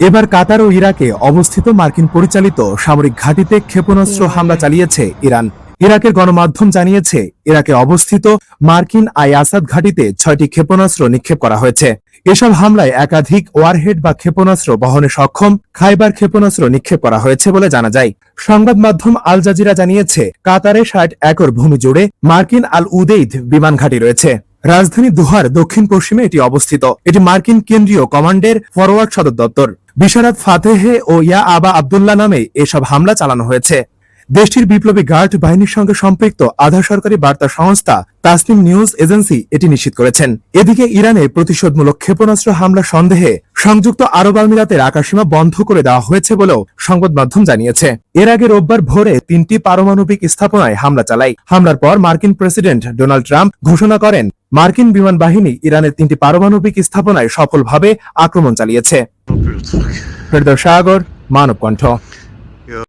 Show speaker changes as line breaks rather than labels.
এবার কাতার ও ইরাকে অবস্থিত মার্কিন পরিচালিত সামরিক ঘাঁটিতে ক্ষেপণাস্ত্র হামলা চালিয়েছে ইরান। ইরাকের গণমাধ্যম জানিয়েছে, ইরাকে অবস্থিত মার্কিন আসাদ ঘাঁটিতে 6টি ক্ষেপণাস্ত্র নিক্ষেপ করা হয়েছে। এসব হামলায় একাধিক ওয়ারহেড বা ক্ষেপণাস্ত্র বহনে সক্ষম খাইবার ক্ষেপণাস্ত্র নিক্ষেপ করা হয়েছে বলে জানা যায়। সংবাদ মাধ্যম আল জাজিরা জানিয়েছে, কাতারে 60 একর ভূমি জুড়ে মার্কিন আল উদেইদ বিমান ঘাঁটি রয়েছে। রাজধানী দোহার দক্ষিণ পশ্চিমে এটি অবস্থিত। এটি মার্কিন কেন্দ্রীয় কমান্ডের ফরওয়ার্ড সদর দপ্তর। বিশারাত ফাতেহে ও ইয়া আবা আবদুল্লাহ নামে এসব হামলা চালানো হয়েছে। দেশটির বিপ্লবী গার্ড বাহিনীর সঙ্গে সম্পৃক্ত আধা সরকারি বার্তা সংস্থা তাসনিম নিউজ এজেন্সি এটি নিশ্চিত করেছেন। এদিকে ইরানে প্রতিশোধমূলক ক্ষেপণাস্ত্র হামলা সন্দেহে সংযুক্ত আরব আমিরাতের আকাশসীমা বন্ধ করে দেওয়া হয়েছে বলেও সংবাদ মাধ্যম জানিয়েছে। এর আগে রোববার ভোরে 3টি পারমাণবিক স্থাপনায় হামলা চালায়। হামলার পর মার্কিন প্রেসিডেন্ট ডোনাল্ড ট্রাম্প ঘোষণা করেন, মার্কিন বিমান বাহিনী ইরানের 3টি পারমাণবিক স্থাপনায় সফলভাবে আক্রমণ চালিয়েছে। ফেরদৌস সাগর, মানব কণ্ঠ।